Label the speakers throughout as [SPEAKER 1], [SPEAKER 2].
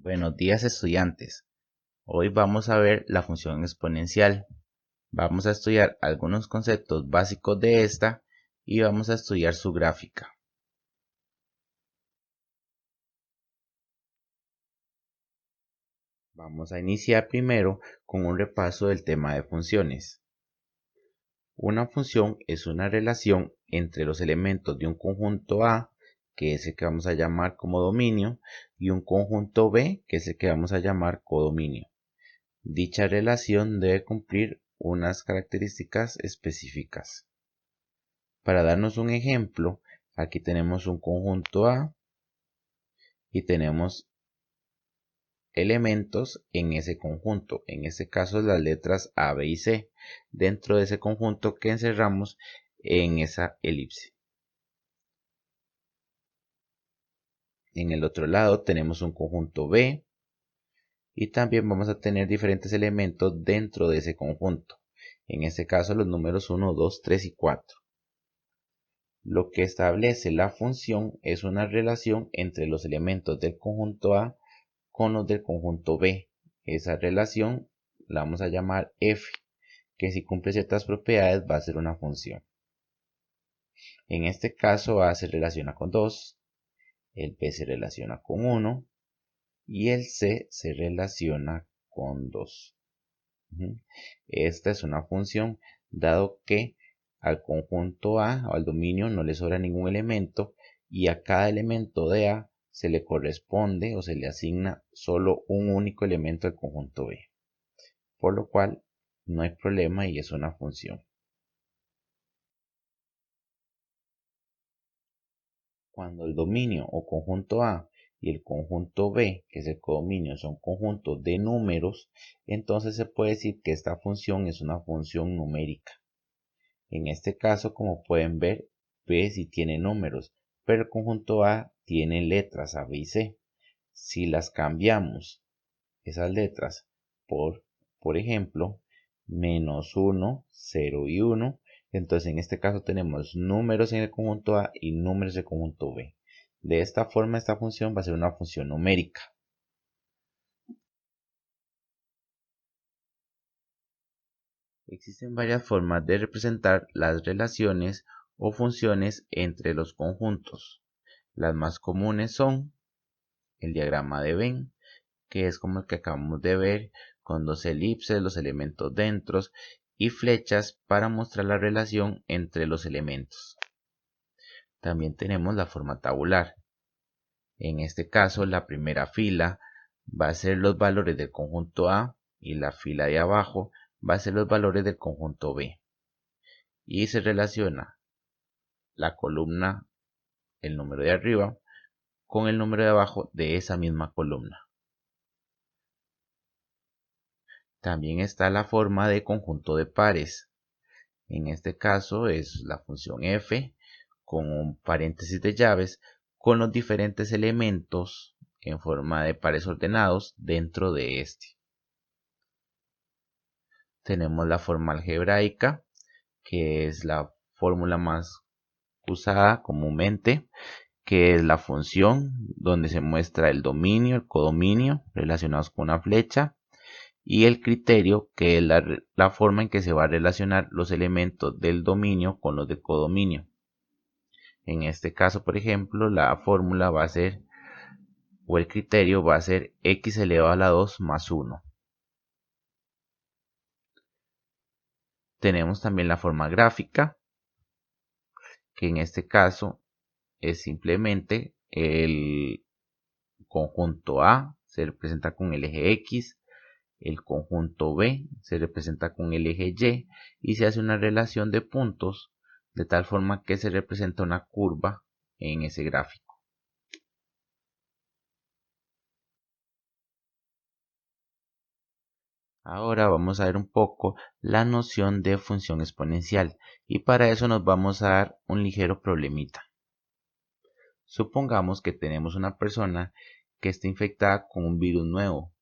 [SPEAKER 1] Buenos días, estudiantes. Hoy vamos a ver la función exponencial. Vamos a estudiar algunos conceptos básicos de esta y vamos a estudiar su gráfica. Vamos a iniciar primero con un repaso del tema de funciones. Una función es una relación entre los elementos de un conjunto A, que es el que vamos a llamar como dominio, y un conjunto B, que es el que vamos a llamar codominio. Dicha relación debe cumplir unas características específicas. Para darnos un ejemplo, aquí tenemos un conjunto A y tenemos elementos en ese conjunto, en este caso las letras A, B y C, dentro de ese conjunto que encerramos en esa elipse. En el otro lado tenemos un conjunto B y también vamos a tener diferentes elementos dentro de ese conjunto. En este caso los números 1, 2, 3 y 4. Lo que establece la función es una relación entre los elementos del conjunto A con los del conjunto B. Esa relación la vamos a llamar f, que si cumple ciertas propiedades va a ser una función. En este caso A se relaciona con 2, el B se relaciona con 1 y el C se relaciona con 2. Esta es una función dado que al conjunto A o al dominio no le sobra ningún elemento y a cada elemento de A se le corresponde o se le asigna solo un único elemento del conjunto B, por lo cual no hay problema y es una función. Cuando el dominio o conjunto A y el conjunto B, que es el codominio, son conjuntos de números, entonces se puede decir que esta función es una función numérica. En este caso, como pueden ver, B sí tiene números, pero el conjunto A tiene letras A, B y C. Si las cambiamos, esas letras, por ejemplo, menos 1, 0 y 1, entonces en este caso tenemos números en el conjunto A y números en el conjunto B. De esta forma, esta función va a ser una función numérica. Existen varias formas de representar las relaciones o funciones entre los conjuntos. Las más comunes son el diagrama de Venn, que es como el que acabamos de ver, con dos elipses, los elementos dentro y flechas para mostrar la relación entre los elementos. También tenemos la forma tabular. En este caso, la primera fila va a ser los valores del conjunto A y la fila de abajo va a ser los valores del conjunto B. Y se relaciona la columna, el número de arriba, con el número de abajo de esa misma columna. También está la forma de conjunto de pares. En este caso es la función f con un paréntesis de llaves con los diferentes elementos en forma de pares ordenados dentro de este. Tenemos la forma algebraica, que es la fórmula más usada comúnmente, que es la función donde se muestra el dominio, el codominio relacionados con una flecha y el criterio, que es la forma en que se va a relacionar los elementos del dominio con los del codominio. En este caso, por ejemplo, la fórmula va a ser, o el criterio va a ser x elevado a la 2 más 1. Tenemos también la forma gráfica, que en este caso es simplemente el conjunto A se representa con el eje X, el conjunto B se representa con el eje Y se hace una relación de puntos de tal forma que se representa una curva en ese gráfico. Ahora vamos a ver un poco la noción de función exponencial y para eso nos vamos a dar un ligero problemita. Supongamos que tenemos una persona que está infectada con un virus nuevo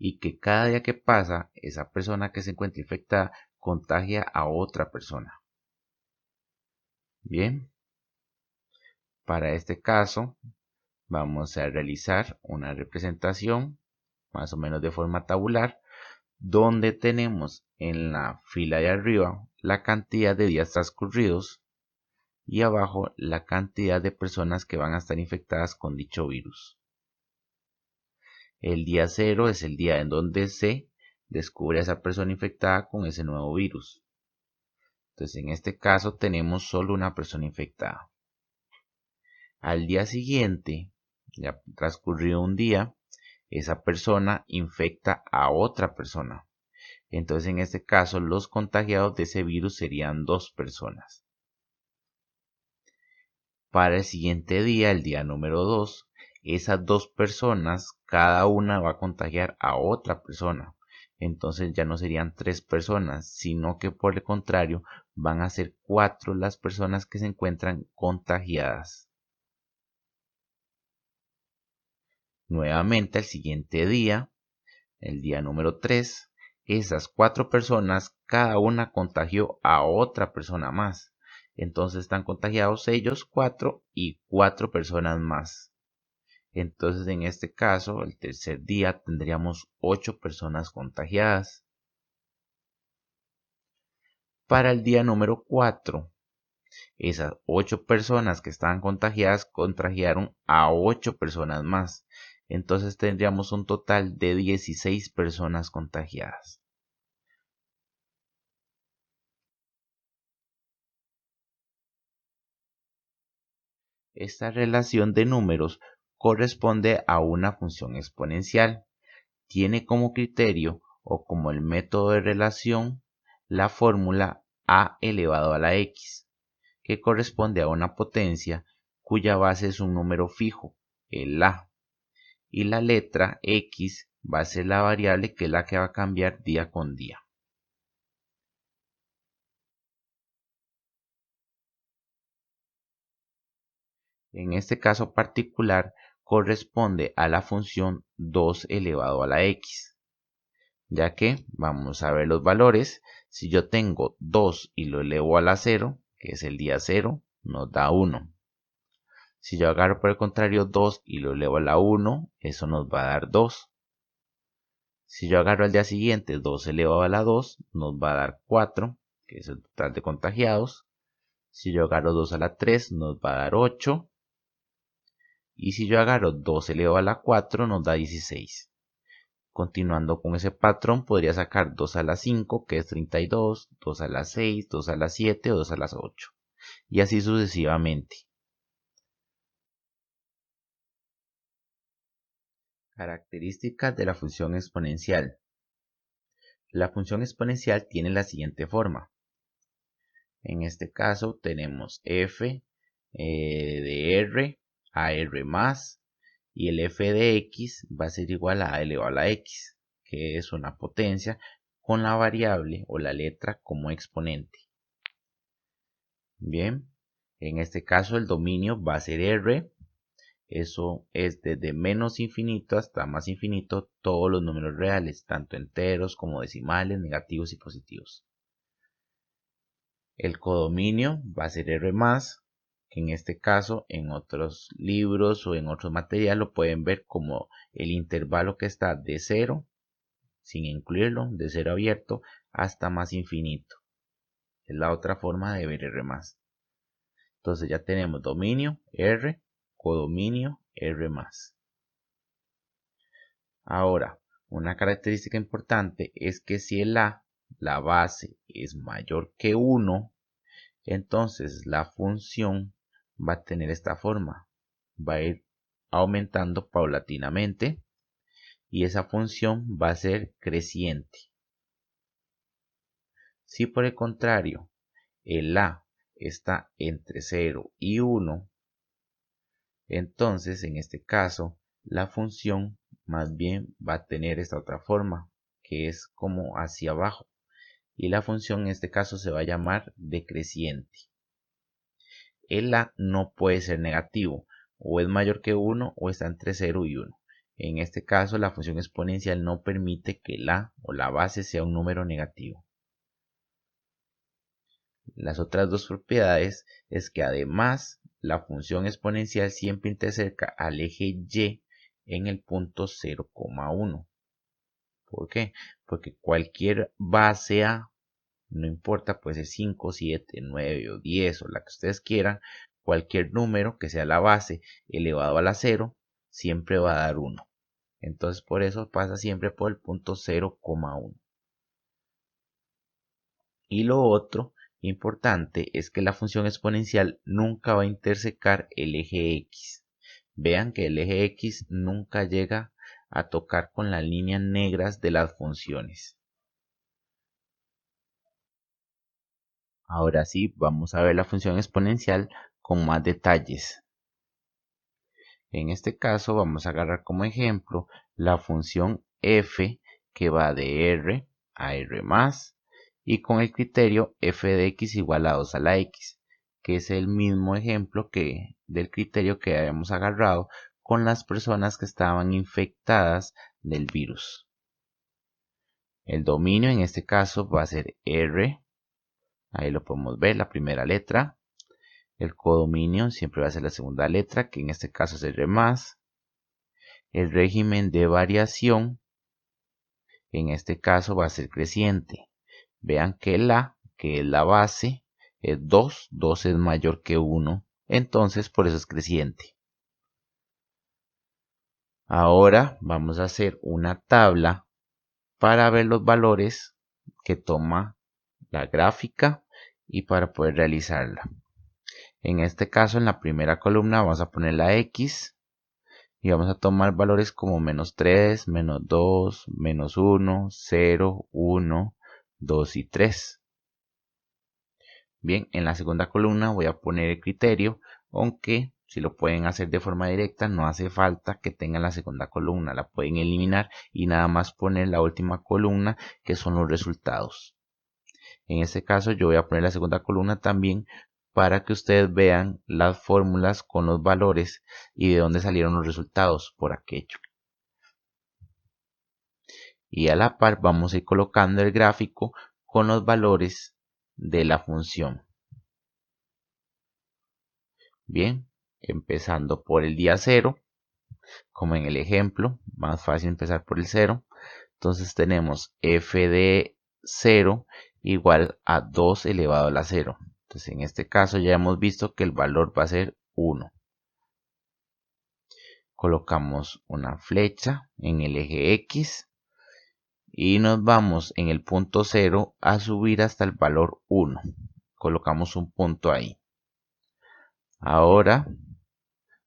[SPEAKER 1] y que cada día que pasa esa persona que se encuentra infectada contagia a otra persona. Bien, para este caso vamos a realizar una representación más o menos de forma tabular, donde tenemos en la fila de arriba la cantidad de días transcurridos y abajo la cantidad de personas que van a estar infectadas con dicho virus. El día 0 es el día en donde se descubre a esa persona infectada con ese nuevo virus. Entonces en este caso tenemos solo una persona infectada. Al día siguiente, ya transcurrió un día, esa persona infecta a otra persona. Entonces en este caso los contagiados de ese virus serían 2 personas. Para el siguiente día, el día número 2, esas 2 personas, cada una va a contagiar a otra persona. Entonces ya no serían 3 personas, sino que por el contrario van a ser 4 las personas que se encuentran contagiadas. Nuevamente al siguiente día, el día número 3, esas 4 personas, cada una contagió a otra persona más. Entonces están contagiados ellos 4 y 4 personas más. Entonces en este caso, el tercer día tendríamos 8 personas contagiadas. Para el día número 4, esas 8 personas que estaban contagiadas contagiaron a 8 personas más. Entonces tendríamos un total de 16 personas contagiadas. Esta relación de números corresponde a una función exponencial. Tiene como criterio o como el método de relación la fórmula a elevado a la x, que corresponde a una potencia cuya base es un número fijo, el a, y la letra x va a ser la variable que es la que va a cambiar día con día. En este caso particular corresponde a la función 2 elevado a la x, ya que vamos a ver los valores. Si yo tengo 2 y lo elevo a la 0, que es el día 0, nos da 1. Si yo agarro por el contrario 2 y lo elevo a la 1, eso nos va a dar 2. Si yo agarro al día siguiente 2 elevado a la 2, nos va a dar 4, que es el total de contagiados. Si yo agarro 2 a la 3, nos va a dar 8. Y si yo agarro 2 elevado a la 4, nos da 16. Continuando con ese patrón, podría sacar 2 a la 5, que es 32, 2 a la 6, 2 a la 7 o 2 a las 8. Y así sucesivamente. Características de la función exponencial. La función exponencial tiene la siguiente forma. En este caso tenemos f de r a r más, y el f de x va a ser igual a elevado a la x, que es una potencia con la variable o la letra como exponente. Bien, en este caso el dominio va a ser r. Eso es desde menos infinito hasta más infinito todos los números reales, tanto enteros como decimales, negativos y positivos. El codominio va a ser r+, que en este caso en otros libros o en otros materiales lo pueden ver como el intervalo que está de 0, sin incluirlo, de 0 abierto, hasta más infinito. Es la otra forma de ver r+. Entonces ya tenemos dominio, r, codominio, r+. Ahora, una característica importante es que si el a, la base, es mayor que 1, entonces la función va a tener esta forma. Va a ir aumentando paulatinamente y esa función va a ser creciente. Si por el contrario el a está entre 0 y 1, entonces en este caso la función más bien va a tener esta otra forma, que es como hacia abajo, y la función en este caso se va a llamar decreciente. El a no puede ser negativo, o es mayor que 1 o está entre 0 y 1. En este caso la función exponencial no permite que el a o la base sea un número negativo. Las otras dos propiedades es que además la función exponencial siempre intercerca al eje y en el punto 0,1. ¿Por qué? Porque cualquier base A, no importa, puede ser 5, 7, 9 o 10 o la que ustedes quieran, cualquier número que sea la base elevado a la 0 siempre va a dar 1. Entonces por eso pasa siempre por el punto 0,1. Y lo otro importante es que la función exponencial nunca va a intersecar el eje X. Vean que el eje X nunca llega a tocar con las líneas negras de las funciones. Ahora sí, vamos a ver la función exponencial con más detalles. En este caso vamos a agarrar como ejemplo la función f que va de r a r más y con el criterio f de x igual a 2 a la x, que es el mismo ejemplo del criterio que habíamos agarrado con las personas que estaban infectadas del virus. El dominio en este caso va a ser r, ahí lo podemos ver, la primera letra. El codominio siempre va a ser la segunda letra, que en este caso es r más. El régimen de variación, en este caso va a ser creciente. Vean que la, que es la base, es 2. 2 es mayor que 1. Entonces, por eso es creciente. Ahora vamos a hacer una tabla para ver los valores que toma la gráfica y para poder realizarla. En este caso, en la primera columna vamos a poner la X y vamos a tomar valores como menos 3, menos 2, menos 1, 0, 1, 2 y 3. Bien, en la segunda columna voy a poner el criterio, aunque si lo pueden hacer de forma directa no hace falta que tengan la segunda columna, la pueden eliminar y nada más poner la última columna que son los resultados. En este caso yo voy a poner la segunda columna también para que ustedes vean las fórmulas con los valores y de dónde salieron los resultados por aquello. Y a la par vamos a ir colocando el gráfico con los valores de la función. Bien, empezando por el día 0, como en el ejemplo, más fácil empezar por el 0. Entonces tenemos f de 0 igual a 2 elevado a la 0. Entonces en este caso ya hemos visto que el valor va a ser 1. Colocamos una flecha en el eje X y nos vamos en el punto 0 a subir hasta el valor 1. Colocamos un punto ahí. Ahora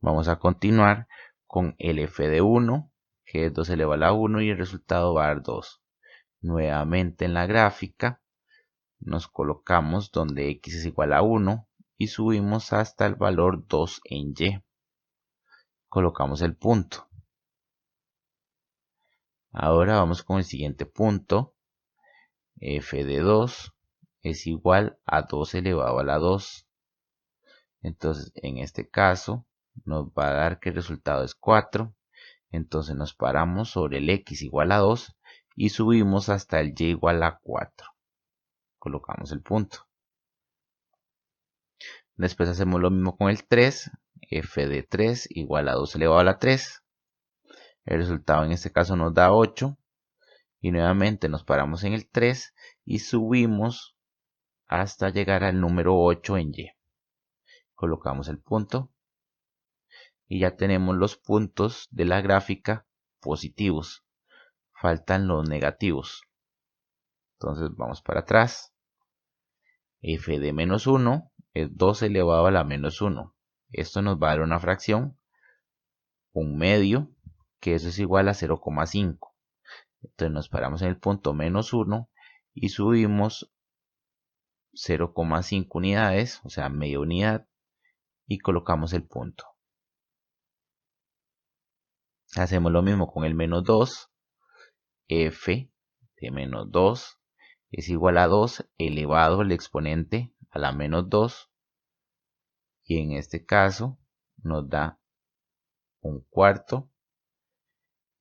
[SPEAKER 1] vamos a continuar con el f de 1, que es 2 elevado a la 1 y el resultado va a dar 2. Nuevamente en la gráfica nos colocamos donde x es igual a 1 y subimos hasta el valor 2 en y. Colocamos el punto. Ahora vamos con el siguiente punto. F de 2 es igual a 2 elevado a la 2. Entonces en este caso nos va a dar que el resultado es 4. Entonces nos paramos sobre el x igual a 2 y subimos hasta el y igual a 4. Colocamos el punto. Después hacemos lo mismo con el 3. F de 3 igual a 2 elevado a la 3. El resultado en este caso nos da 8. Y nuevamente nos paramos en el 3 y subimos hasta llegar al número 8 en y. Colocamos el punto. Y ya tenemos los puntos de la gráfica positivos. Faltan los negativos. Entonces vamos para atrás. F de menos 1 es 2 elevado a la menos 1. Esto nos va a dar una fracción, un medio, que eso es igual a 0,5. Entonces nos paramos en el punto menos 1 y subimos 0,5 unidades, o sea, media unidad, y colocamos el punto. Hacemos lo mismo con el menos 2. F de menos 2 es igual a 2 elevado al exponente a la menos 2. Y en este caso nos da un cuarto.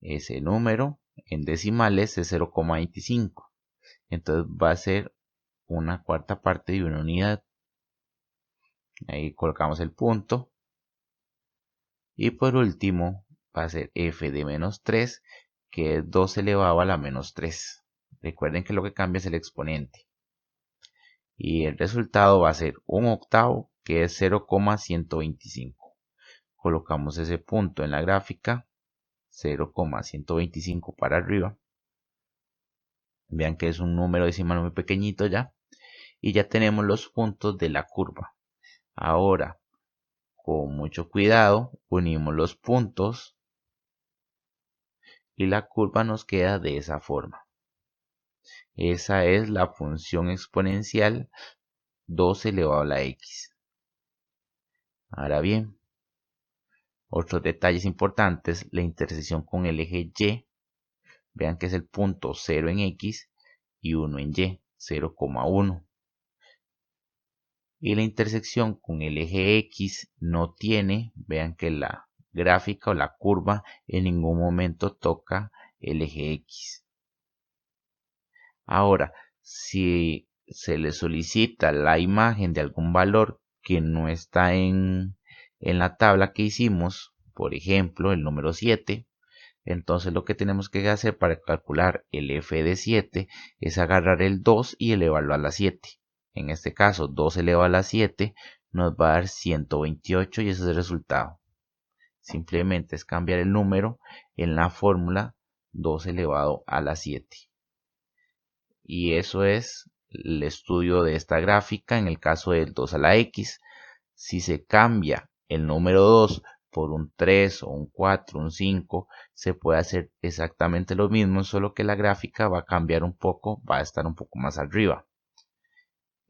[SPEAKER 1] Ese número en decimales es 0,25. Entonces va a ser una cuarta parte de una unidad. Ahí colocamos el punto. Y por último va a ser f de menos 3, que es 2 elevado a la menos 3. Recuerden que lo que cambia es el exponente. Y el resultado va a ser un octavo, que es 0,125. Colocamos ese punto en la gráfica, 0,125 para arriba. Vean que es un número decimal muy pequeñito ya. Y ya tenemos los puntos de la curva. Ahora, con mucho cuidado, unimos los puntos y la curva nos queda de esa forma. Esa es la función exponencial 2 elevado a la x. Ahora bien, otros detalles importantes, la intersección con el eje y. Vean que es el punto 0 en x y 1 en y, 0,1. Y la intersección con el eje x no tiene, vean que la gráfica o la curva en ningún momento toca el eje x. Ahora, si se le solicita la imagen de algún valor que no está en la tabla que hicimos, por ejemplo, el número 7, entonces lo que tenemos que hacer para calcular el f de 7 es agarrar el 2 y elevarlo a la 7. En este caso, 2 elevado a la 7 nos va a dar 128 y ese es el resultado. Simplemente es cambiar el número en la fórmula 2 elevado a la 7. Y eso es el estudio de esta gráfica en el caso del 2 a la x. Si se cambia el número 2 por un 3 o un 4, un 5, se puede hacer exactamente lo mismo, solo que la gráfica va a cambiar un poco, va a estar un poco más arriba.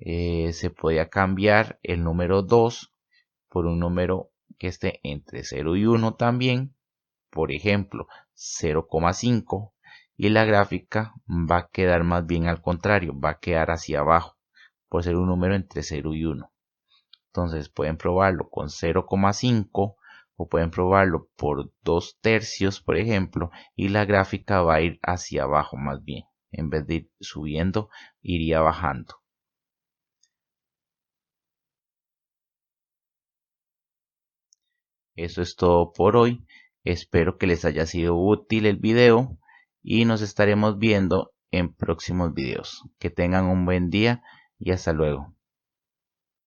[SPEAKER 1] Se podía cambiar el número 2 por un número que esté entre 0 y 1 también, por ejemplo 0,5, y la gráfica va a quedar más bien al contrario, va a quedar hacia abajo por ser un número entre 0 y 1. Entonces pueden probarlo con 0,5 o pueden probarlo por 2 tercios, por ejemplo, y la gráfica va a ir hacia abajo más bien. En vez de ir subiendo, iría bajando. Eso es todo por hoy. Espero que les haya sido útil el video y nos estaremos viendo en próximos videos. Que tengan un buen día y hasta luego.